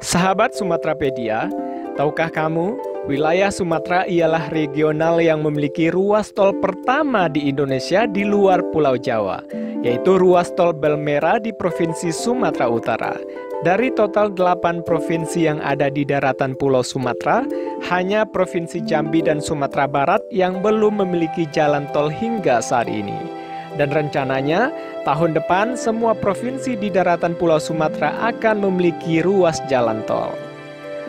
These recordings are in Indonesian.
Sahabat Sumatrapedia, tahukah kamu, wilayah Sumatera ialah regional yang memiliki ruas tol pertama di Indonesia di luar Pulau Jawa, yaitu ruas tol Belmera di Provinsi Sumatera Utara. Dari total 8 provinsi yang ada di daratan Pulau Sumatera, hanya Provinsi Jambi dan Sumatera Barat yang belum memiliki jalan tol hingga saat ini. Dan rencananya, tahun depan semua provinsi di daratan Pulau Sumatera akan memiliki ruas jalan tol.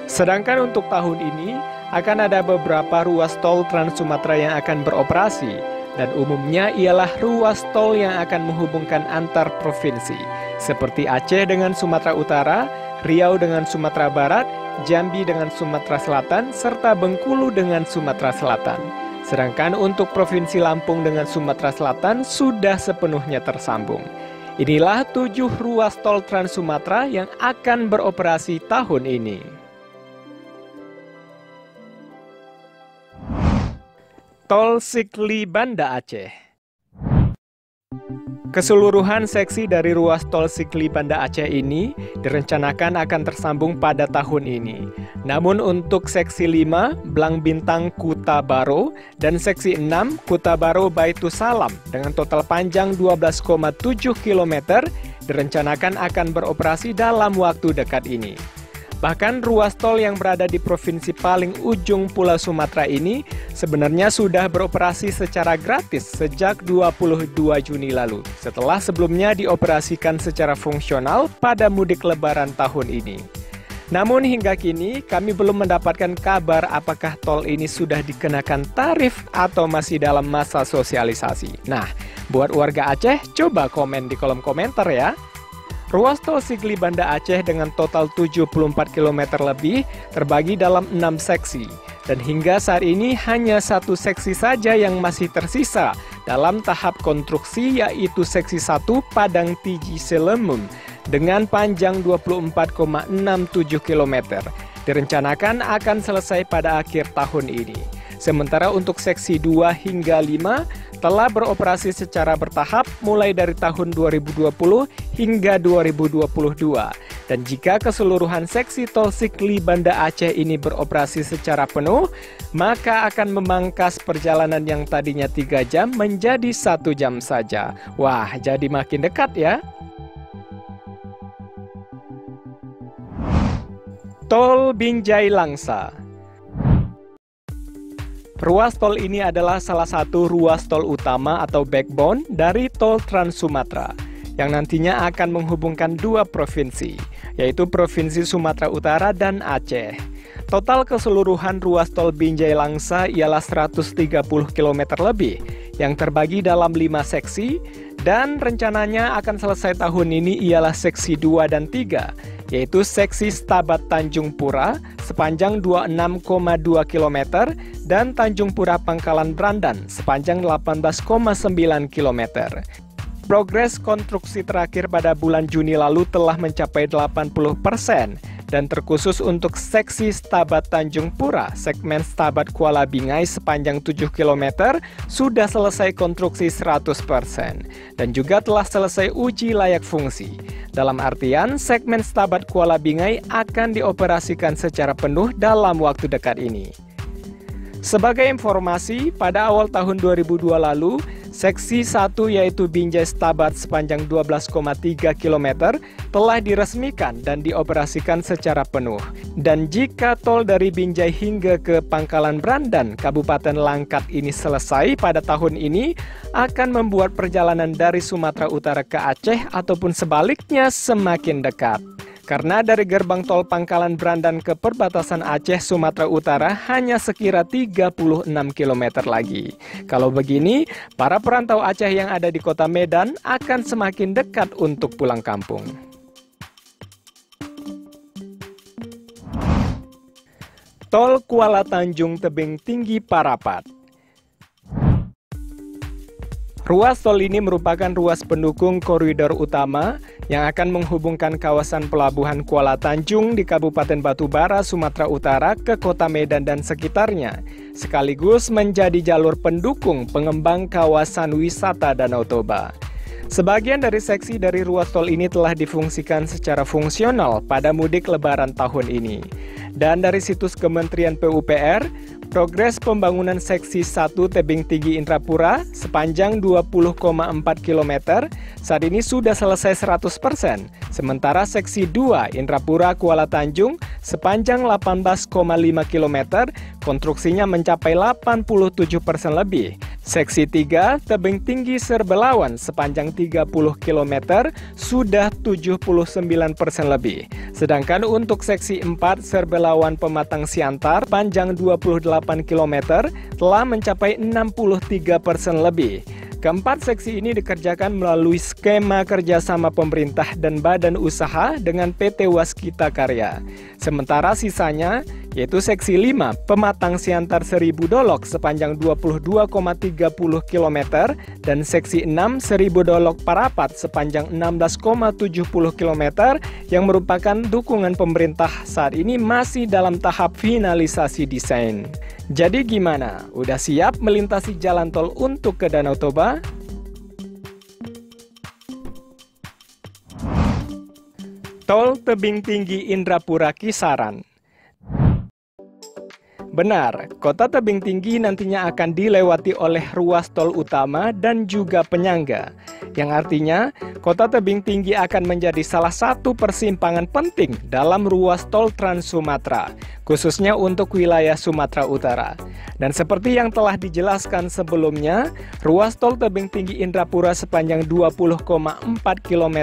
Sedangkan untuk tahun ini, akan ada beberapa ruas tol Trans Sumatera yang akan beroperasi, dan umumnya ialah ruas tol yang akan menghubungkan antar provinsi, seperti Aceh dengan Sumatera Utara, Riau dengan Sumatera Barat, Jambi dengan Sumatera Selatan, serta Bengkulu dengan Sumatera Selatan. Sedangkan untuk Provinsi Lampung dengan Sumatera Selatan sudah sepenuhnya tersambung. Inilah 7 ruas tol Trans Sumatera yang akan beroperasi tahun ini. Tol Sikli Banda Aceh. Keseluruhan seksi dari ruas tol Sikli Banda Aceh ini direncanakan akan tersambung pada tahun ini. Namun untuk seksi 5, Blang Bintang Kuta Baro, dan seksi 6, Kuta Baro Baitu Salam dengan total panjang 12,7 km direncanakan akan beroperasi dalam waktu dekat ini. Bahkan ruas tol yang berada di provinsi paling ujung Pulau Sumatera ini sebenarnya sudah beroperasi secara gratis sejak 22 Juni lalu, setelah sebelumnya dioperasikan secara fungsional pada mudik lebaran tahun ini. Namun hingga kini kami belum mendapatkan kabar apakah tol ini sudah dikenakan tarif atau masih dalam masa sosialisasi. Nah, buat warga Aceh, coba komen di kolom komentar ya. Ruas tol Sikli Banda Aceh dengan total 74 km lebih terbagi dalam 6 seksi. Dan hingga saat ini hanya 1 seksi saja yang masih tersisa dalam tahap konstruksi, yaitu seksi 1 Padang Tiji Selemum dengan panjang 24,67 km. Direncanakan akan selesai pada akhir tahun ini. Sementara untuk seksi 2 hingga 5 telah beroperasi secara bertahap mulai dari tahun 2020 hingga 2022. Dan jika keseluruhan seksi tol Sikli Banda Aceh ini beroperasi secara penuh, maka akan memangkas perjalanan yang tadinya 3 jam menjadi 1 jam saja. Wah, jadi makin dekat ya. Tol Binjai Langsa. Ruas tol ini adalah salah satu ruas tol utama atau backbone dari tol Trans Sumatera yang nantinya akan menghubungkan 2 provinsi, yaitu Provinsi Sumatera Utara dan Aceh. Total keseluruhan ruas tol Binjai Langsa ialah 130 km lebih yang terbagi dalam 5 seksi, dan rencananya akan selesai tahun ini ialah seksi 2 dan 3, yaitu seksi Stabat Tanjung Pura sepanjang 26,2 km dan Tanjung Pura Pangkalan Brandan sepanjang 18,9 km. Progres konstruksi terakhir pada bulan Juni lalu telah mencapai 80%, dan terkhusus untuk seksi Stabat Tanjung Pura, segmen Stabat Kuala Bingai sepanjang 7 km sudah selesai konstruksi 100%, dan juga telah selesai uji layak fungsi. Dalam artian, segmen Stabat Kuala Bingai akan dioperasikan secara penuh dalam waktu dekat ini. Sebagai informasi, pada awal tahun 2002 lalu, seksi 1 yaitu Binjai Stabat sepanjang 12,3 km telah diresmikan dan dioperasikan secara penuh. Dan jika tol dari Binjai hingga ke Pangkalan Brandan, Kabupaten Langkat ini selesai pada tahun ini, akan membuat perjalanan dari Sumatera Utara ke Aceh ataupun sebaliknya semakin dekat. Karena dari gerbang tol Pangkalan Brandan ke perbatasan Aceh Sumatera Utara hanya sekira 36 km lagi. Kalau begini, para perantau Aceh yang ada di kota Medan akan semakin dekat untuk pulang kampung. Tol Kuala Tanjung Tebing Tinggi Parapat. Ruas tol ini merupakan ruas pendukung koridor utama yang akan menghubungkan kawasan pelabuhan Kuala Tanjung di Kabupaten Batubara, Sumatera Utara ke kota Medan dan sekitarnya, sekaligus menjadi jalur pendukung pengembang kawasan wisata Danau Toba. Sebagian dari seksi dari ruas tol ini telah difungsikan secara fungsional pada mudik lebaran tahun ini. Dan dari situs Kementerian PUPR, progres pembangunan seksi 1 Tebing Tinggi Indrapura sepanjang 20,4 km saat ini sudah selesai 100%. Sementara seksi 2 Indrapura Kuala Tanjung sepanjang 18,5 km konstruksinya mencapai 87% lebih. Seksi 3 Tebing Tinggi Serbelawan sepanjang 30 km sudah 79% lebih. Sedangkan untuk seksi 4 Serbelawan Pematang Siantar panjang 28 km telah mencapai 63% lebih. Keempat seksi ini dikerjakan melalui skema kerjasama pemerintah dan badan usaha dengan PT Waskita Karya. Sementara sisanya yaitu seksi 5 Pematang Siantar Seribu Dolok sepanjang 22,30 km dan seksi 6 Seribu Dolok Parapat sepanjang 16,70 km yang merupakan dukungan pemerintah saat ini masih dalam tahap finalisasi desain. Jadi gimana? Udah siap melintasi jalan tol untuk ke Danau Toba? Tol Tebing Tinggi Indrapura Kisaran. Benar, kota Tebing Tinggi nantinya akan dilewati oleh ruas tol utama dan juga penyangga. Yang artinya, kota Tebing Tinggi akan menjadi salah satu persimpangan penting dalam ruas tol Trans Sumatera, khususnya untuk wilayah Sumatera Utara. Dan seperti yang telah dijelaskan sebelumnya, ruas tol Tebing Tinggi Indrapura sepanjang 20,4 km,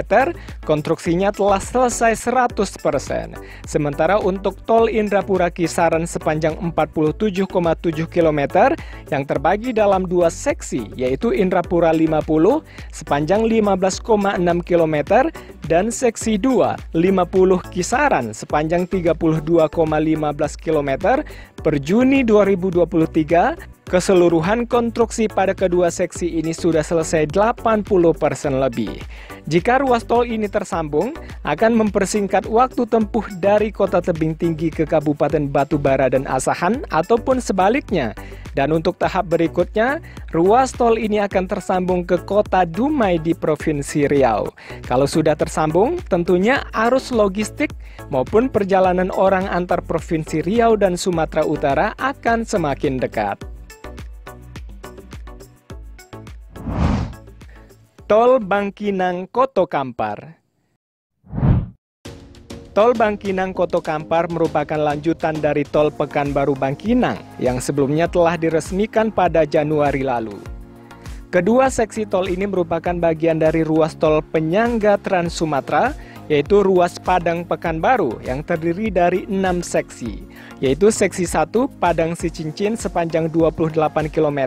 konstruksinya telah selesai 100%. Sementara untuk tol Indrapura Kisaran sepanjang 47,7 km yang terbagi dalam dua seksi, yaitu Indrapura 50 sepanjang 15,6 km dan seksi 2 50 Kisaran sepanjang 32,15 km per Juni 2023. Keseluruhan konstruksi pada kedua seksi ini sudah selesai 80% lebih. Jika ruas tol ini tersambung, akan mempersingkat waktu tempuh dari kota Tebing Tinggi ke Kabupaten Batubara dan Asahan ataupun sebaliknya. Dan untuk tahap berikutnya, ruas tol ini akan tersambung ke kota Dumai di Provinsi Riau. Kalau sudah tersambung, tentunya arus logistik maupun perjalanan orang antar Provinsi Riau dan Sumatera Utara akan semakin dekat. Tol Bangkinang Koto Kampar. Tol Bangkinang Koto Kampar merupakan lanjutan dari tol Pekanbaru Bangkinang yang sebelumnya telah diresmikan pada Januari lalu. Kedua seksi tol ini merupakan bagian dari ruas tol penyangga Trans Sumatera, yaitu ruas Padang Pekanbaru yang terdiri dari 6 seksi, yaitu seksi 1 Padang Sicincin sepanjang 28 km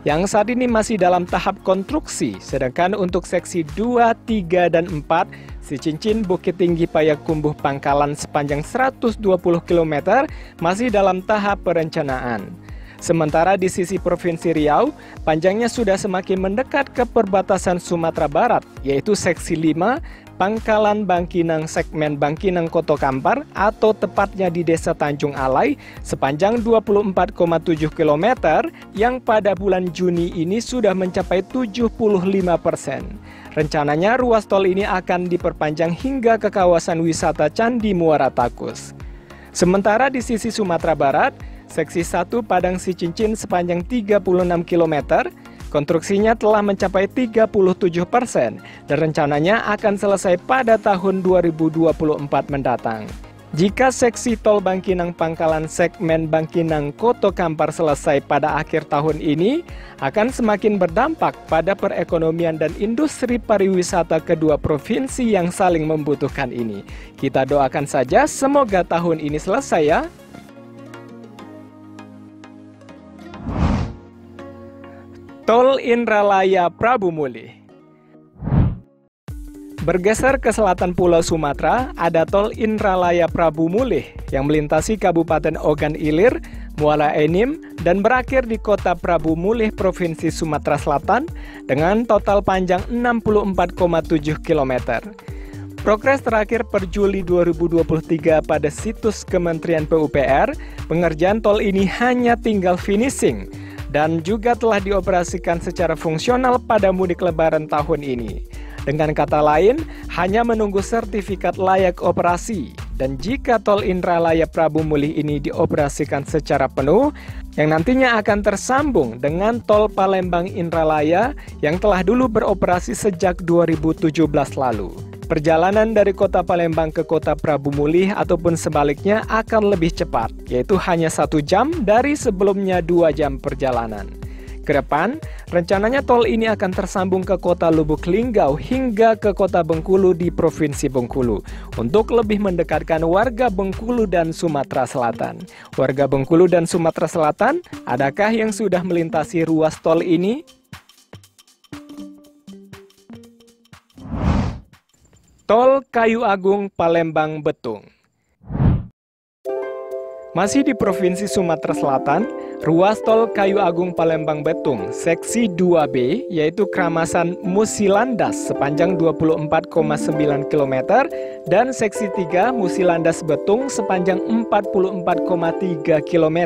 yang saat ini masih dalam tahap konstruksi, sedangkan untuk seksi 2, 3, dan 4 Sicincin Bukit Tinggi Payakumbuh Pangkalan sepanjang 120 km masih dalam tahap perencanaan. Sementara di sisi Provinsi Riau, panjangnya sudah semakin mendekat ke perbatasan Sumatera Barat, yaitu seksi 5 Pangkalan Bangkinang segmen Bangkinang Koto Kampar atau tepatnya di Desa Tanjung Alai sepanjang 24,7 km yang pada bulan Juni ini sudah mencapai 75%. Rencananya ruas tol ini akan diperpanjang hingga ke kawasan wisata Candi Muara Takus. Sementara di sisi Sumatera Barat, seksi 1 Padang Sicincin sepanjang 36 km, konstruksinya telah mencapai 37% dan rencananya akan selesai pada tahun 2024 mendatang. Jika seksi tol Bangkinang Pangkalan segmen Bangkinang Koto Kampar selesai pada akhir tahun ini, akan semakin berdampak pada perekonomian dan industri pariwisata kedua provinsi yang saling membutuhkan ini. Kita doakan saja semoga tahun ini selesai ya. Tol Indralaya Prabu Mulih. Bergeser ke selatan Pulau Sumatera, ada tol Indralaya Prabu Mulih yang melintasi Kabupaten Ogan Ilir, Muara Enim, dan berakhir di kota Prabu Mulih, Provinsi Sumatera Selatan dengan total panjang 64,7 km. Progres terakhir per Juli 2023 pada situs Kementerian PUPR, pengerjaan tol ini hanya tinggal finishing. dan juga telah dioperasikan secara fungsional pada mudik lebaran tahun ini. Dengan kata lain, hanya menunggu sertifikat layak operasi. Dan jika tol Indralaya Prabu Mulih ini dioperasikan secara penuh, yang nantinya akan tersambung dengan tol Palembang Indralaya yang telah dulu beroperasi sejak 2017 lalu. Perjalanan dari kota Palembang ke kota Prabu Mulih ataupun sebaliknya akan lebih cepat, yaitu hanya 1 jam dari sebelumnya 2 jam perjalanan. Kedepan, rencananya tol ini akan tersambung ke kota Lubuk Linggau hingga ke kota Bengkulu di Provinsi Bengkulu untuk lebih mendekatkan warga Bengkulu dan Sumatera Selatan. Warga Bengkulu dan Sumatera Selatan, adakah yang sudah melintasi ruas tol ini? Tol Kayu Agung Palembang Betung. Masih di Provinsi Sumatera Selatan, ruas tol Kayu Agung Palembang Betung seksi 2B yaitu Kramasan Musilandas sepanjang 24,9 km dan seksi 3 Musilandas Betung sepanjang 44,3 km.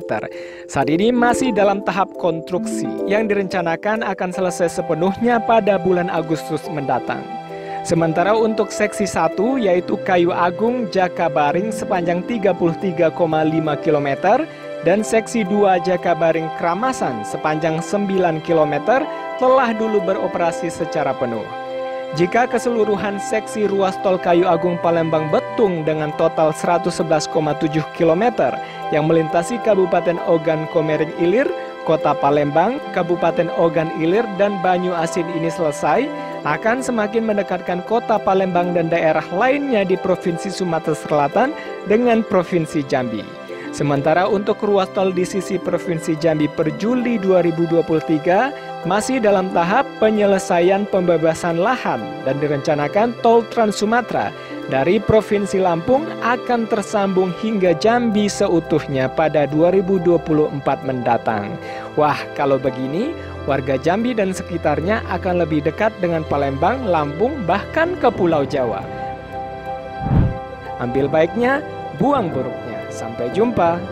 Saat ini masih dalam tahap konstruksi yang direncanakan akan selesai sepenuhnya pada bulan Agustus mendatang. Sementara untuk seksi 1 yaitu Kayu Agung Jakabaring sepanjang 33,5 km dan seksi 2 Jakabaring Kramasan sepanjang 9 km telah dulu beroperasi secara penuh. Jika keseluruhan seksi ruas tol Kayu Agung Palembang Betung dengan total 111,7 km yang melintasi Kabupaten Ogan Komering Ilir, Kota Palembang, Kabupaten Ogan Ilir, dan Banyu Asin ini selesai, akan semakin mendekatkan Kota Palembang dan daerah lainnya di Provinsi Sumatera Selatan dengan Provinsi Jambi. Sementara untuk ruas tol di sisi Provinsi Jambi per Juli 2023 masih dalam tahap penyelesaian pembebasan lahan dan direncanakan tol Trans Sumatera dari Provinsi Lampung akan tersambung hingga Jambi seutuhnya pada 2024 mendatang. Wah, kalau begini, warga Jambi dan sekitarnya akan lebih dekat dengan Palembang, Lampung, bahkan ke Pulau Jawa. Ambil baiknya, buang buruknya. Sampai jumpa.